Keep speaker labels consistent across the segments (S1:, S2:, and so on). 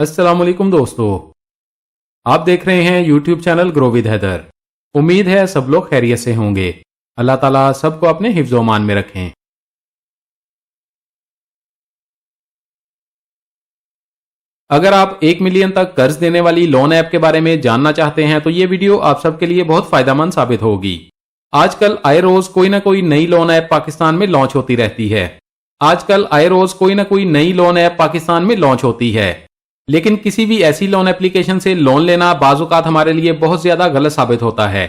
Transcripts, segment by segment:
S1: अस्सलाम वालेकुम दोस्तों, आप देख रहे हैं YouTube channel grow with Haider. उम्मीद है सब लोग खैरियत से होंगे। अल्लाह ताला सबको अपने हिफ्ज़ व मान में रखें। अगर आप 1 मिलियन तक कर्ज देने वाली लोन ऐप के बारे में जानना चाहते हैं तो ये वीडियो आप सबके लिए बहुत फायदेमंद साबित होगी। आजकल आए रोज कोई ना कोई नई लोन ऐप पाकिस्तान में लॉन्च होती रहती है। आजकल आए रोज कोई ना कोई नई लोन ऐप पाकिस्तान में लॉन्च होती है, लेकिन किसी भी ऐसी लोन एप्लीकेशन से लोन लेना बाज़-औक़ात हमारे लिए बहुत ज्यादा गलत साबित होता है,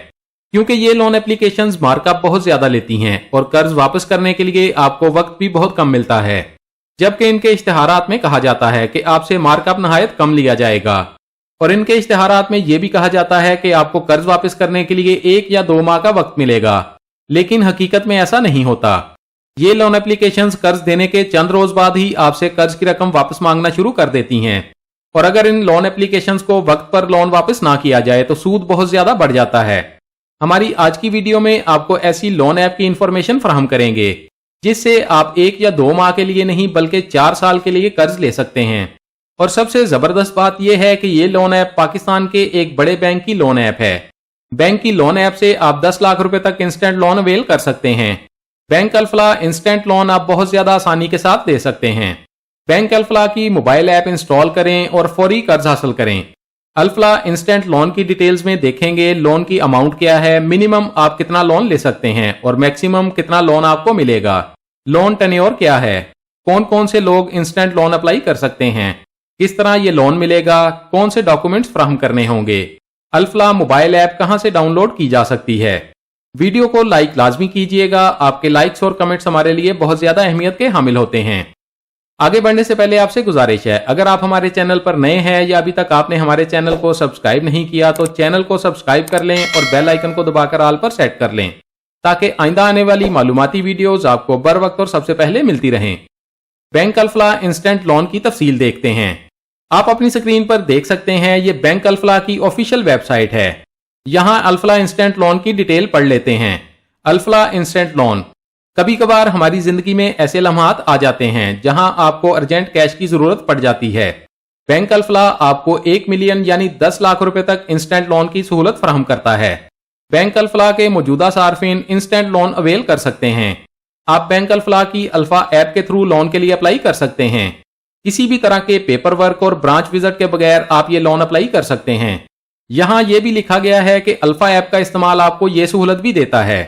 S1: क्योंकि ये लोन एप्लीकेशंस मार्कअप बहुत ज्यादा लेती हैं और कर्ज वापस करने के लिए आपको वक्त भी बहुत कम मिलता है। जबकि इनके इश्तिहारात में कहा जाता है कि आपसे मार्कअप नहायत कम लिया जाएगा, और इनके इश्तिहारात में यह भी कहा जाता है कि आपको कर्ज वापस करने के लिए 1 या 2 माह का वक्त मिलेगा, लेकिन हकीकत में ऐसा नहीं होता। ये लोन एप्लीकेशंस कर्ज देने के चंद रोज बाद ही आपसे कर्ज की रकम वापस मांगना शुरू कर देती हैं, और अगर इन लोन एप्लीकेशंस को वक्त पर लोन वापस ना किया जाए तो सूद बहुत ज्यादा बढ़ जाता है। हमारी आज की वीडियो में आपको ऐसी लोन ऐप की इंफॉर्मेशन फराहम करेंगे जिससे आप 1 या 2 माह के लिए नहीं बल्कि 4 साल के लिए कर्ज ले सकते हैं। और सबसे जबरदस्त बात यह है कि ये लोन ऐप पाकिस्तान के एक बड़े बैंक की लोन ऐप है। बैंक की लोन ऐप से आप 10 लाख रुपए तक इंस्टेंट लोन अवेल कर सकते हैं। बैंक अल्फला इंस्टेंट लोन आप बहुत ज्यादा आसानी के साथ दे सकते हैं। बैंक अल्फला की मोबाइल ऐप इंस्टॉल करें और फौरी कर्ज हासिल करें। अल्फला इंस्टेंट लोन की डिटेल्स में देखेंगे लोन की अमाउंट क्या है, मिनिमम आप कितना लोन ले सकते हैं और मैक्सिमम कितना लोन आपको मिलेगा, लोन टेन्योर क्या है, कौन कौन से लोग इंस्टेंट लोन अप्लाई कर सकते हैं, किस तरह ये लोन मिलेगा, कौन से डॉक्यूमेंट्स फराहम करने होंगे, अल्फला मोबाइल ऐप कहां से डाउनलोड की जा सकती है। वीडियो को लाइक लाजमी कीजिएगा, आपके लाइक्स और कमेंट्स हमारे लिए बहुत ज्यादा अहमियत के हामिल होते हैं। आगे बढ़ने से पहले आपसे गुजारिश है, अगर आप हमारे चैनल पर नए हैं या अभी तक आपने हमारे चैनल को सब्सक्राइब नहीं किया तो चैनल को सब्सक्राइब कर लें और बेल आइकन को दबाकर ऑल पर सेट कर लें, ताकि आइंदा आने वाली मालूमाती वीडियोस आपको बर वक्त और सबसे पहले मिलती रहें। बैंक अल्फला इंस्टेंट लोन की तफसील देखते हैं। आप अपनी स्क्रीन पर देख सकते हैं, ये बैंक अल्फला की ऑफिशियल वेबसाइट है। यहां अल्फला इंस्टेंट लोन की डिटेल पढ़ लेते हैं। अल्फला इंस्टेंट लोन, कभी कभार हमारी जिंदगी में ऐसे लम्हात आ जाते हैं जहां आपको अर्जेंट कैश की जरूरत पड़ जाती है। बैंक अल्फला आपको 1 मिलियन यानी 10 लाख रुपए तक इंस्टेंट लोन की सहूलत फराहम करता है। बैंक अल्फला के मौजूदा सार्फिन इंस्टेंट लोन अवेल कर सकते हैं। आप बैंक अल्फला की अल्फा ऐप के थ्रू लोन के लिए अप्लाई कर सकते हैं। किसी भी तरह के पेपर वर्क और ब्रांच विजिट के बगैर आप ये लोन अप्लाई कर सकते हैं। यहां यह भी लिखा गया है कि अल्फा ऐप का इस्तेमाल आपको यह सहूलत भी देता है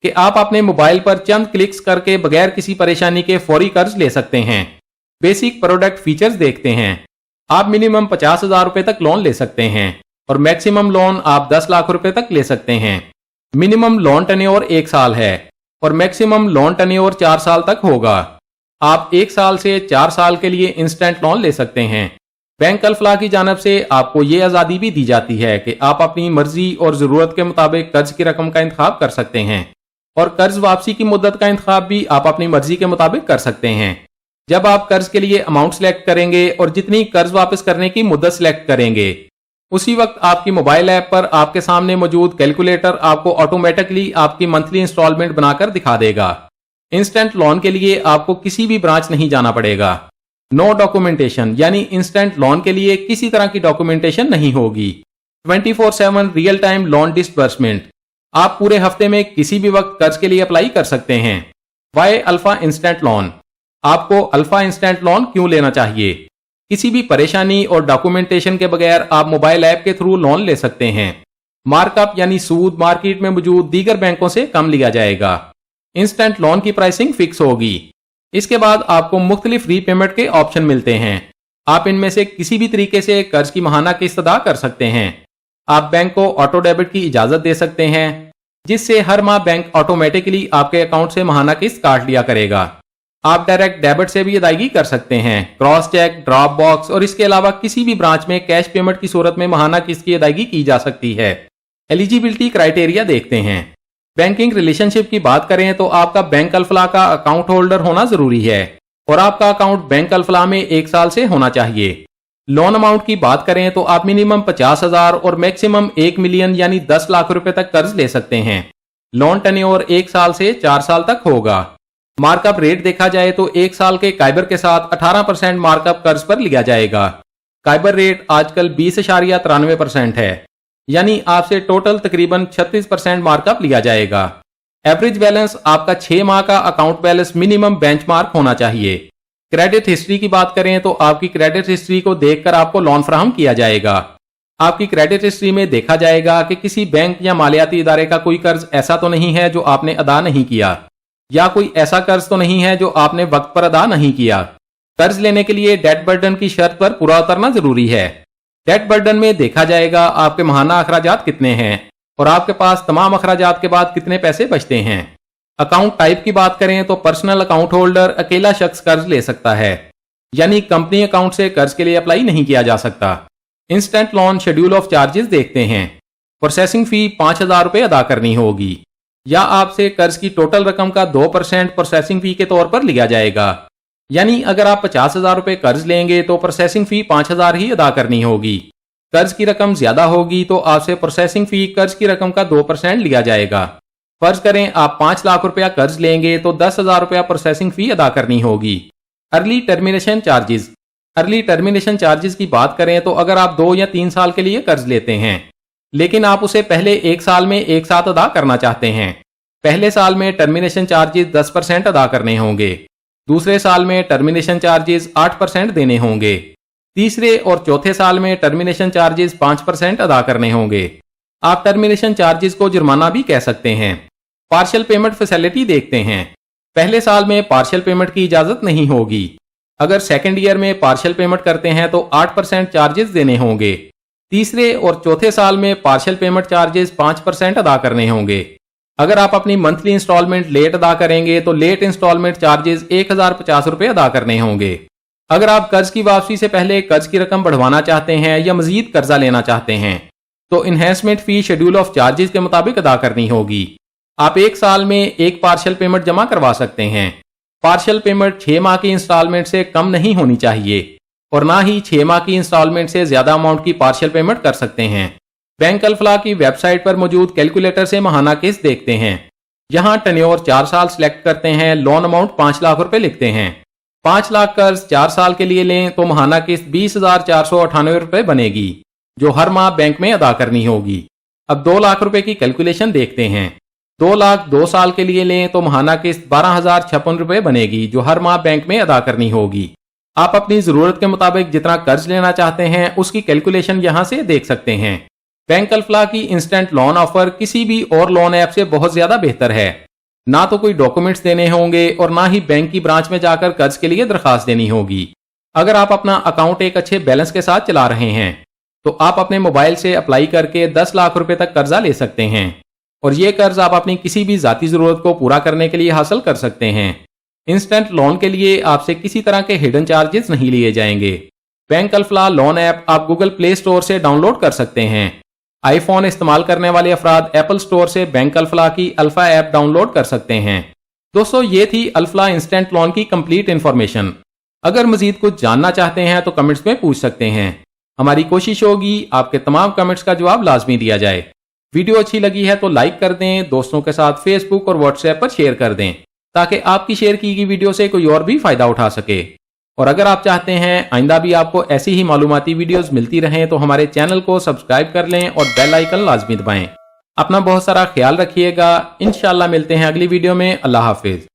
S1: कि आप अपने मोबाइल पर चंद क्लिक्स करके बगैर किसी परेशानी के फौरी कर्ज ले सकते हैं। बेसिक प्रोडक्ट फीचर्स देखते हैं। आप मिनिमम 50,000 रुपए तक लोन ले सकते हैं और मैक्सिमम लोन आप 10 लाख रुपए तक ले सकते हैं। मिनिमम लोन टेन्योर 1 साल है और मैक्सिमम लोन टेन्योर 4 साल तक होगा। आप 1 साल से 4 साल के लिए इंस्टेंट लोन ले सकते हैं। बैंक अल्फला की जानब से आपको ये आज़ादी भी दी जाती है कि आप अपनी मर्जी और ज़रूरत के मुताबिक कर्ज की रकम का इंतखाब कर सकते हैं, और कर्ज वापसी की मुद्दत का इंतखाब भी आप अपनी मर्जी के मुताबिक कर सकते हैं। जब आप कर्ज के लिए अमाउंट सेलेक्ट करेंगे और जितनी कर्ज वापस करने की मुद्दत सेलेक्ट करेंगे, उसी वक्त आपकी मोबाइल ऐप पर आपके सामने मौजूद कैलकुलेटर आपको ऑटोमेटिकली आपकी मंथली इंस्टॉलमेंट बनाकर दिखा देगा। इंस्टेंट लोन के लिए आपको किसी भी ब्रांच नहीं जाना पड़ेगा। नो डॉक्यूमेंटेशन, यानी इंस्टेंट लोन के लिए किसी तरह की डॉक्यूमेंटेशन नहीं होगी। 24/7 रियल टाइम लोन डिसबर्समेंट, आप पूरे हफ्ते में किसी भी वक्त कर्ज के लिए अप्लाई कर सकते हैं। वाई अल्फा इंस्टेंट लोन, आपको अल्फा इंस्टेंट लोन क्यों लेना चाहिए? किसी भी परेशानी और डॉक्यूमेंटेशन के बगैर आप मोबाइल ऐप के थ्रू लोन ले सकते हैं। मार्कअप यानी सूद मार्केट में मौजूद दीगर बैंकों से कम लिया जाएगा। इंस्टेंट लोन की प्राइसिंग फिक्स होगी। इसके बाद आपको मुख्तलिफ रीपेमेंट के ऑप्शन मिलते हैं। आप इनमें से किसी भी तरीके से कर्ज की माहाना किस्त अदा कर सकते हैं। आप बैंक को ऑटो डेबिट की इजाजत दे सकते हैं, जिससे हर माह बैंक ऑटोमेटिकली आपके अकाउंट से माहाना किस्त काट लिया करेगा। आप डायरेक्ट डेबिट से भी अदायगी कर सकते हैं, क्रॉस चेक, ड्रॉप बॉक्स और इसके अलावा किसी भी ब्रांच में कैश पेमेंट की सूरत में माहाना किस्त की अदायगी की जा सकती है। एलिजिबिलिटी क्राइटेरिया देखते हैं। बैंकिंग रिलेशनशिप की बात करें तो आपका बैंक अल्फला का अकाउंट होल्डर होना जरूरी है और आपका अकाउंट बैंक अल्फला में 1 साल से होना चाहिए। लोन अमाउंट की बात करें तो आप मिनिमम 50,000 और मैक्सिमम 1 मिलियन यानी 10 लाख रुपए तक कर्ज ले सकते हैं। लोन टेन्योर 1 साल से 4 साल तक होगा। मार्कअप रेट देखा जाए तो 1 साल के काइबर के साथ 18% मार्कअप कर्ज पर लिया जाएगा। काइबर रेट आजकल 20.93% है, यानी आपसे टोटल तकरीबन 36% मार्कअप लिया जाएगा। एवरेज बैलेंस आपका 6 माह का अकाउंट बैलेंस मिनिमम बेंचमार्क होना चाहिए। क्रेडिट हिस्ट्री की बात करें तो आपकी क्रेडिट हिस्ट्री को देखकर आपको लोन फराहम किया जाएगा। आपकी क्रेडिट हिस्ट्री में देखा जाएगा कि किसी बैंक या मालियाती इदारे का कोई कर्ज ऐसा तो नहीं है जो आपने अदा नहीं किया, या कोई ऐसा कर्ज तो नहीं है जो आपने वक्त पर अदा नहीं किया। कर्ज लेने के लिए डेट बर्डन की शर्त पर पूरा उतरना जरूरी है। डेट बर्डन में देखा जाएगा आपके माहाना अखराजात कितने हैं और आपके पास तमाम अखराजात के बाद कितने पैसे बचते हैं। अकाउंट टाइप की बात करें तो पर्सनल अकाउंट होल्डर अकेला शख्स कर्ज ले सकता है, यानी कंपनी अकाउंट से कर्ज के लिए अप्लाई नहीं किया जा सकता। Instant loan schedule of charges देखते हैं। प्रोसेसिंग फी 5,000 रुपये अदा करनी होगी, या आपसे कर्ज की टोटल रकम का 2% प्रोसेसिंग फी के तौर पर लिया जाएगा। यानी अगर आप 50,000 रुपये कर्ज लेंगे तो प्रोसेसिंग फी 5,000 ही अदा करनी होगी। कर्ज की रकम ज्यादा होगी तो आपसे प्रोसेसिंग फी कर्ज की रकम का 2% लिया जाएगा। फर्ज करें आप 5 लाख रुपया कर्ज लेंगे तो 10,000 रुपया प्रोसेसिंग फी अदा करनी होगी। Early termination charges. Early termination charges की बात करें तो अगर आप 2 या 3 साल के लिए कर्ज लेते हैं, लेकिन आप उसे पहले 1 साल में एक साथ अदा करना चाहते हैं, पहले साल में टर्मिनेशन चार्जेस 10% अदा करने होंगे, दूसरे साल में टर्मिनेशन चार्जेस 8% देने होंगे, तीसरे और चौथे साल में टर्मिनेशन चार्जेस 5% अदा करने होंगे। आप टर्मिनेशन चार्जेस को जुर्माना भी कह सकते हैं। पार्शियल पेमेंट फैसिलिटी देखते हैं। पहले साल में पार्शियल पेमेंट की इजाजत नहीं होगी। अगर सेकेंड ईयर में पार्शियल पेमेंट करते हैं तो 8% चार्जेस देने होंगे। तीसरे और चौथे साल में पार्शियल पेमेंट चार्जेस 5% अदा करने होंगे। अगर आप अपनी मंथली इंस्टॉलमेंट लेट अदा करेंगे तो लेट इंस्टॉलमेंट चार्जेस 1,050 रुपये अदा करने होंगे। अगर आप कर्ज की वापसी से पहले कर्ज की रकम बढ़वाना चाहते हैं या मजीद कर्जा लेना चाहते हैं तो enhancement fee schedule of charges के मुताबिक अदा करनी होगी। आप 1 साल में एक पार्शियल पेमेंट जमा करवा सकते हैं। पार्शियल पेमेंट 6 माह की इंस्टॉलमेंट से कम नहीं होनी चाहिए और ना ही 6 माह की इंस्टॉलमेंट से ज्यादा अमाउंट की पार्शियल पेमेंट कर सकते हैं। बैंक अल-फलाह की वेबसाइट पर मौजूद कैलकुलेटर से माहाना किस्त देखते हैं। यहाँ टेन्योर 4 साल सिलेक्ट करते हैं, लोन अमाउंट 5 लाख रुपए लिखते हैं। 5 लाख कर्ज 4 साल के लिए लें तो माहाना किस्त 20,498 रुपए बनेगी, जो हर माह बैंक में अदा करनी होगी। अब 2 लाख रुपए की कैलकुलेशन देखते हैं। 2 लाख 2 साल के लिए लें तो माहाना किस्त 12,056 रुपए बनेगी, जो हर माह बैंक में अदा करनी होगी। आप अपनी जरूरत के मुताबिक जितना कर्ज लेना चाहते हैं उसकी कैलकुलेशन यहाँ से देख सकते हैं। बैंक अल-फलाह की इंस्टेंट लोन ऑफर किसी भी और लोन ऐप से बहुत ज्यादा बेहतर है। ना तो कोई डॉक्यूमेंट्स देने होंगे और ना ही बैंक की ब्रांच में जाकर कर्ज के लिए दरखास्त देनी होगी। अगर आप अपना अकाउंट एक अच्छे बैलेंस के साथ चला रहे हैं तो आप अपने मोबाइल से अप्लाई करके 10 लाख रुपए तक कर्जा ले सकते हैं और ये कर्ज आप अपनी किसी भी जाती जरूरत को पूरा करने के लिए हासिल कर सकते हैं। इंस्टेंट लोन के लिए आपसे किसी तरह के हिडन चार्जेस नहीं लिए जाएंगे। बैंक अल-फलाह लोन ऐप आप गूगल प्ले स्टोर से डाउनलोड कर सकते हैं। आईफोन इस्तेमाल करने वाले अफराद एप्पल स्टोर से बैंक अल-फलाह की अल्फा ऐप डाउनलोड कर सकते हैं। दोस्तों, ये थी अल-फलाह इंस्टेंट लोन की कंप्लीट इंफॉर्मेशन। अगर मजीद कुछ जानना चाहते हैं तो कमेंट्स में पूछ सकते हैं। हमारी कोशिश होगी आपके तमाम कमेंट्स का जवाब लाजमी दिया जाए। वीडियो अच्छी लगी है तो लाइक कर दें, दोस्तों के साथ फेसबुक और व्हाट्सएप पर शेयर कर दें ताकि आपकी शेयर की गई वीडियो से कोई और भी फायदा उठा सके। और अगर आप चाहते हैं आइंदा भी आपको ऐसी ही मालूमाती वीडियोस मिलती रहें तो हमारे चैनल को सब्सक्राइब कर लें और बेल आइकन लाजमी दबाएं। अपना बहुत सारा ख्याल रखिएगा। इंशाल्लाह मिलते हैं अगली वीडियो में। अल्लाह हाफिज।